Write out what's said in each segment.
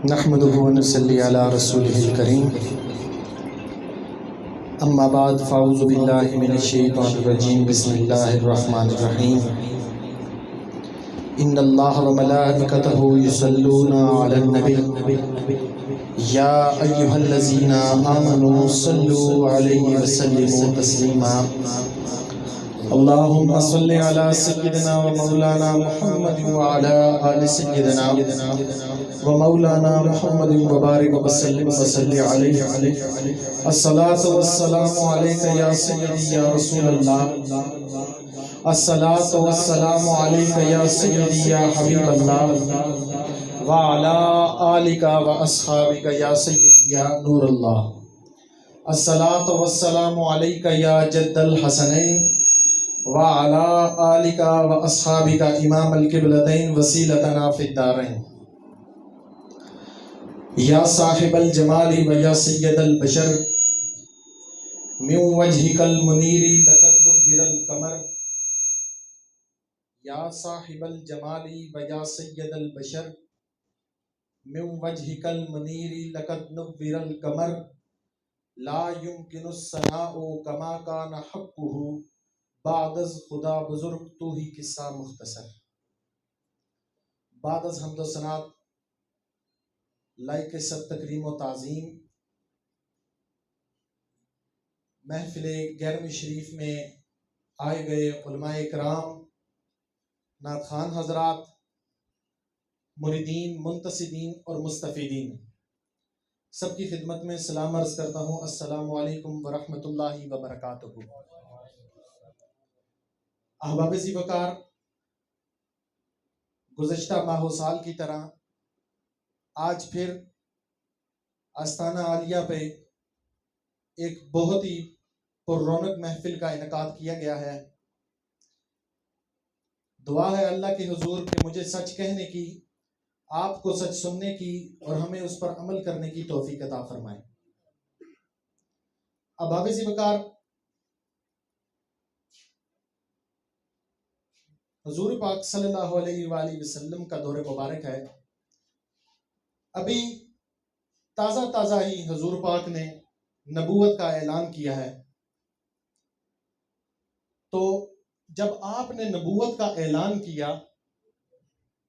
نحمده ونصلي على رسوله الكريم اما بعد فاعوذ باللہ من الشیطان الرجیم بسم اللہ الرحمن الرحیم ان اللہ وملائکتہ یصلون علی النبی یا ایہا الذین آمنوا صلوا علیہ وسلموا تسلیما اللہم صل علی سیدنا و مولانا محمد وعلی آل سیدنا و مولانا محمد وبارک وسلم وصلی علیہ الصلاة والسلام علیکہ یا سیدی یا رسول اللہ الصلاة والسلام علیکہ یا سیدی یا حبیب اللہ وعلی آلکہ و اصحابکہ یا سیدی یا نور اللہ الصلاة والسلام علیکہ یا جد الحسنین وعلى آلك وأصحابك إمام القبلتين وسيلتنا في الدارين يا صاحب الجمال ويا سيد البشر من وجهك المنير لقد نور القمر يا صاحب الجمال ويا سيد البشر من وجهك المنير لقد نور القمر لا يمكن الثناء كما كان حقه بعد از خدا بزرگ تو ہی قصہ مختصر. بعد از حمد و ثناء لائق سب تکریم و تعظیم محفل گیارہویں شریف میں آئے گئے علماء کرام، نعت خوان حضرات، مریدین، منتصبین اور مستفیدین، سب کی خدمت میں سلام عرض کرتا ہوں. السلام علیکم ورحمۃ اللہ وبرکاتہ. احباب ذی وقار، گزشتہ ماہ و سال کی طرح آج پھر آستانہ عالیہ پہ ایک بہت ہی پر رونق محفل کا انعقاد کیا گیا ہے. دعا ہے اللہ کے حضور کہ مجھے سچ کہنے کی، آپ کو سچ سننے کی اور ہمیں اس پر عمل کرنے کی توفیق عطا فرمائے. احباب ذی وقار، حضور پاک صلی اللہ علیہ وآلہ وسلم کا دور مبارک ہے. ابھی تازہ ہی حضور پاک نے نبوت کا اعلان کیا ہے. تو جب آپ نے نبوت کا اعلان کیا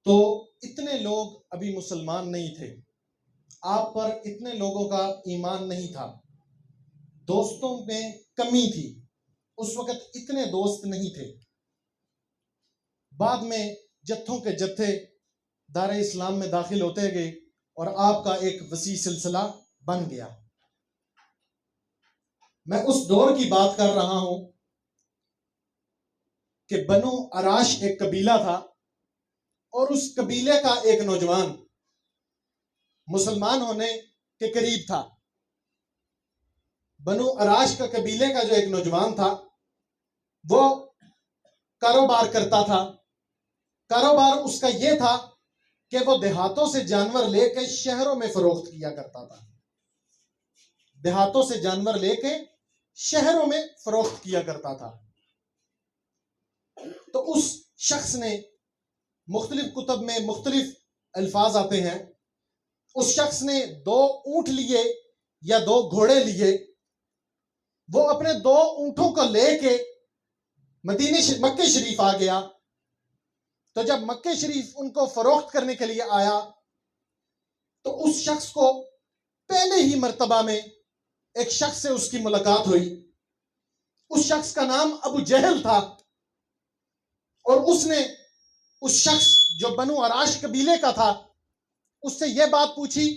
تو اتنے لوگ ابھی مسلمان نہیں تھے، آپ پر اتنے لوگوں کا ایمان نہیں تھا، دوستوں میں کمی تھی، اس وقت اتنے دوست نہیں تھے. بعد میں جتھوں کے جتھے دار اسلام میں داخل ہوتے گئے اور آپ کا ایک وسیع سلسلہ بن گیا. میں اس دور کی بات کر رہا ہوں کہ بنو عراش ایک قبیلہ تھا اور اس قبیلے کا ایک نوجوان مسلمان ہونے کے قریب تھا. بنو عراش کا قبیلے کا جو ایک نوجوان تھا وہ کاروبار کرتا تھا. کاروبار اس کا یہ تھا کہ وہ دیہاتوں سے جانور لے کے شہروں میں فروخت کیا کرتا تھا. دیہاتوں سے جانور لے کے شہروں میں فروخت کیا کرتا تھا. تو اس شخص نے، مختلف کتب میں مختلف الفاظ آتے ہیں، اس شخص نے 2 اونٹ لیے یا 2 گھوڑے لیے. وہ اپنے 2 اونٹوں کو لے کے مکہ شریف آ گیا. تو جب مکہ شریف ان کو فروخت کرنے کے لیے آیا تو اس شخص کو پہلے ہی مرتبہ میں ایک شخص سے اس کی ملاقات ہوئی. اس شخص کا نام ابو جہل تھا اور اس نے اس شخص جو بنو عراش قبیلے کا تھا اس سے یہ بات پوچھی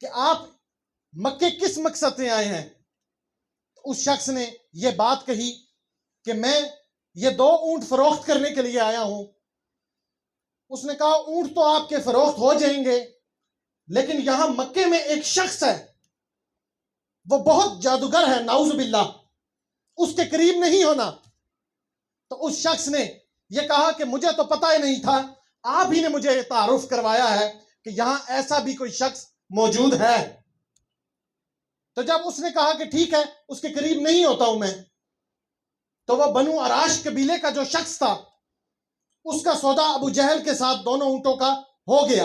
کہ آپ مکے کس مقصد سے آئے ہیں؟ اس شخص نے یہ بات کہی کہ میں یہ 2 اونٹ فروخت کرنے کے لیے آیا ہوں. اس نے کہا اونٹ تو آپ کے فروخت ہو جائیں گے، لیکن یہاں مکے میں ایک شخص ہے، وہ بہت جادوگر ہے، نعوذ باللہ، اس کے قریب نہیں ہونا. تو اس شخص نے یہ کہا کہ مجھے تو پتہ ہی نہیں تھا، آپ ہی نے مجھے تعارف کروایا ہے کہ یہاں ایسا بھی کوئی شخص موجود ہے. تو جب اس نے کہا کہ ٹھیک ہے، اس کے قریب نہیں ہوتا ہوں میں، تو وہ بنو عراش قبیلے کا جو شخص تھا اس کا سودا ابو جہل کے ساتھ دونوں اونٹوں کا ہو گیا.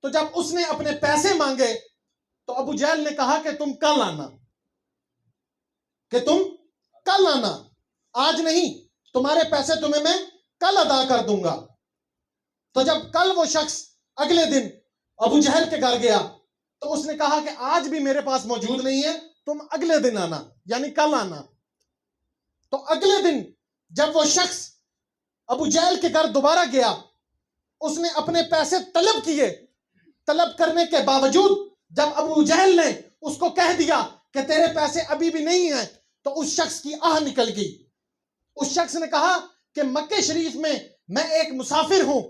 تو جب اس نے اپنے پیسے مانگے تو ابو جہل نے کہا کہ تم کل آنا، کہ تم کل آنا، آج نہیں، تمہارے پیسے تمہیں میں کل ادا کر دوں گا۔ تو جب کل وہ شخص اگلے دن ابو جہل کے گھر گیا تو اس نے کہا کہ آج بھی میرے پاس موجود نہیں ہے، تم اگلے دن آنا، یعنی کل آنا۔ تو اگلے دن جب وہ شخص ابو جہل کے گھر دوبارہ گیا، اس نے اپنے پیسے طلب کیے، طلب کرنے کے باوجود جب ابو جہل نے اس کو کہہ دیا کہ تیرے پیسے ابھی بھی نہیں ہیں، تو اس شخص کی آہ نکل گئی۔ اس شخص نے کہا کہ مکہ شریف میں ایک مسافر ہوں،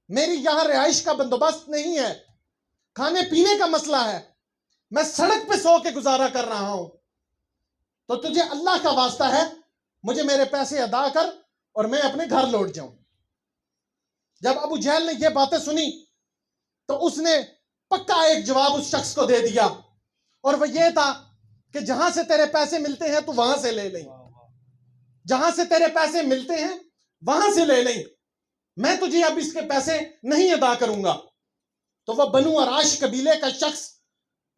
میری یہاں رہائش کا بندوبست نہیں ہے، کھانے پینے کا مسئلہ ہے، میں سڑک پہ سو کے گزارا کر رہا ہوں، تو تجھے اللہ کا واسطہ ہے مجھے میرے پیسے ادا کر اور میں اپنے گھر لوٹ جاؤں۔ جب ابو جہل نے یہ باتیں سنی تو اس نے پکا ایک جواب اس شخص کو دے دیا، اور وہ یہ تھا کہ جہاں سے تیرے پیسے ملتے ہیں تو وہاں سے لے لیں، جہاں سے تیرے پیسے ملتے ہیں وہاں سے لے لیں، میں تجھے اب اس کے پیسے نہیں ادا کروں گا۔ تو وہ بنو عراش قبیلے کا شخص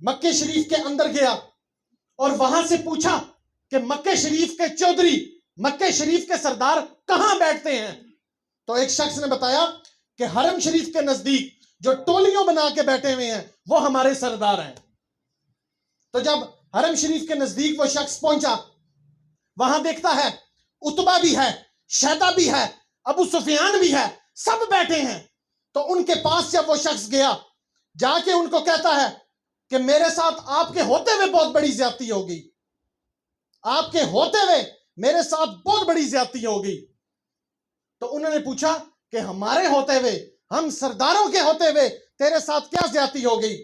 مکہ شریف کے اندر گیا اور وہاں سے پوچھا کہ مکہ شریف کے چودھری، مکہ شریف کے سردار کہاں بیٹھتے ہیں؟ تو ایک شخص نے بتایا کہ حرم شریف کے نزدیک جو ٹولیوں بنا کے بیٹھے ہوئے ہیں وہ ہمارے سردار ہیں۔ تو جب حرم شریف کے نزدیک وہ شخص پہنچا، وہاں دیکھتا ہے عتبہ بھی ہے، شیبہ بھی ہے، ابو سفیان بھی ہے، سب بیٹھے ہیں۔ تو ان کے پاس جب وہ شخص گیا، جا کے ان کو کہتا ہے کہ میرے ساتھ آپ کے ہوتے ہوئے بہت بڑی زیادتی ہوگی، آپ کے ہوتے ہوئے میرے ساتھ بہت بڑی زیادتی ہوگی۔ تو انہوں نے پوچھا کہ ہمارے ہوتے ہوئے، ہم سرداروں کے ہوتے ہوئے تیرے ساتھ کیا زیادتی ہو گئی؟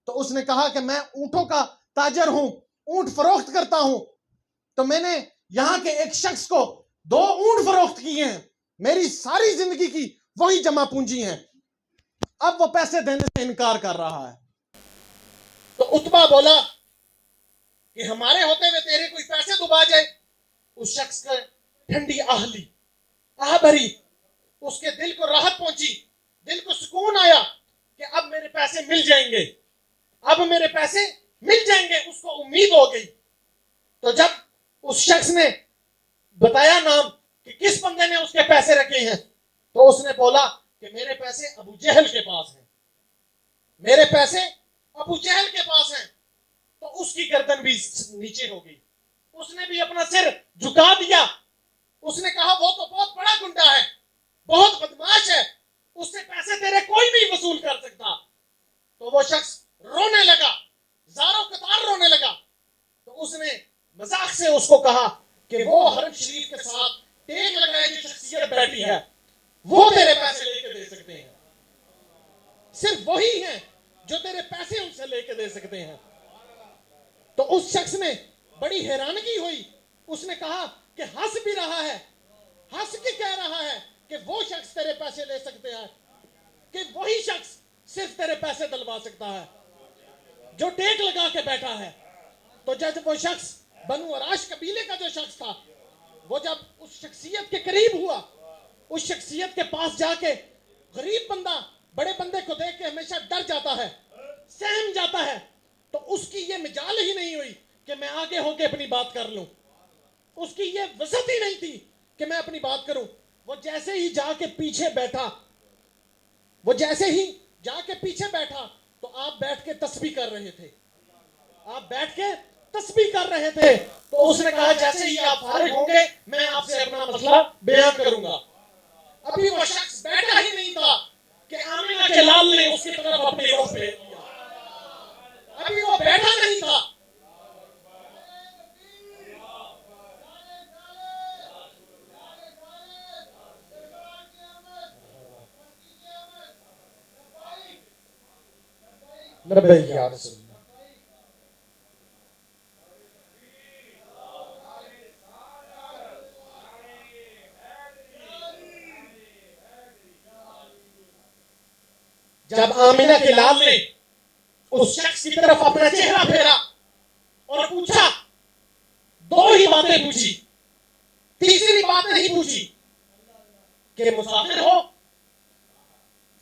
تو اس نے کہا کہ میں اونٹوں کا تاجر ہوں، اونٹ فروخت کرتا ہوں، تو میں نے یہاں کے ایک شخص کو 2 اونٹ فروخت کیے ہیں، میری ساری زندگی کی وہی جمع پونجی ہیں، اب وہ پیسے دینے سے انکار کر رہا ہے۔ تو عتبہ بولا کہ ہمارے ہوتے ہوئے تیرے کوئی پیسے ڈوبا جائے۔ اس شخص کا ٹھنڈی آہ لی، آہ بھری، اس کے دل کو راحت پہنچی، دل کو سکون آیا کہ اب میرے پیسے مل جائیں گے، اب میرے پیسے مل جائیں گے، اس کو امید ہو گئی۔ تو جب اس شخص نے بتایا نام کہ کس بندے نے اس کے پیسے رکھے ہیں، تو اس نے بولا کہ میرے پیسے ابو جہل کے پاس ہیں، میرے پیسے ابو جہل کے پاس ہیں۔ تو اس کی گردن بھی نیچے ہو گئی، اس نے بھی اپنا سر جھکا دیا، اس نے کہا وہ تو بہت بڑا گنڈا ہے، بہت بدماش ہے، اس سے پیسے تیرے کوئی نہیں وصول کر سکتا۔ تو وہ شخص رونے لگا، زاروں قطار رونے لگا۔ تو اس نے مذاق سے اس کو کہا کہ وہ حرم شریف کے ساتھ ٹیک لگائے جو شخصیت بیٹھی ہے وہ تیرے پیسے لے کے دے سکتے ہیں، صرف وہی ہیں جو تیرے پیسے ان سے لے کے دے سکتے ہیں۔ تو اس شخص نے بڑی حیرانگی ہوئی، اس نے کہا کہ ہنس بھی رہا ہے، ہنس کے کہہ رہا ہے کہ وہ شخص تیرے پیسے لے سکتے ہیں، کہ وہی شخص صرف تیرے پیسے دلوا سکتا ہے جو ٹیک لگا کے بیٹھا ہے۔ تو جب وہ شخص بنو عراش قبیلے کا جو شخص تھا، وہ جب اس شخصیت کے قریب ہوا، اس شخصیت کے پاس جا کے، غریب بندہ بڑے بندے کو دیکھ کے ہمیشہ ڈر جاتا ہے، سہم جاتا ہے، تو اس کی یہ مجال ہی نہیں ہوئی کہ میں آگے ہو کے اپنی بات کر لوں، اس کی یہ وسعت ہی نہیں تھی کہ میں اپنی بات کروں۔ وہ جیسے ہی جا کے پیچھے بیٹھا، وہ جیسے ہی جا کے پیچھے بیٹھا، تو آپ بیٹھ کے تسبیح کر رہے تھے، آپ بیٹھ کے تسبیح کر رہے تھے۔ تو اس نے کہا جیسے ہی آپ فارغ ہوں گے میں آپ سے اپنا مسئلہ بیان کروں گا۔ ابھی وہ شخص بیٹھا ہی نہیں تھا کہ آمینہ کے لال نے اس کی طرف اپنی رخ پھیر دیا، ابھی وہ بیٹھا نہیں تھا۔ لبیک یا رسول اللہ۔ جب آمینہ کے لال نے اس شخص کی طرف اپنا چہرہ پھیرا اور پوچھا، 2 ہی باتیں پوچھی، تیسری بات نہیں پوچھی کہ مسافر ہو،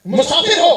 مسافر ہو،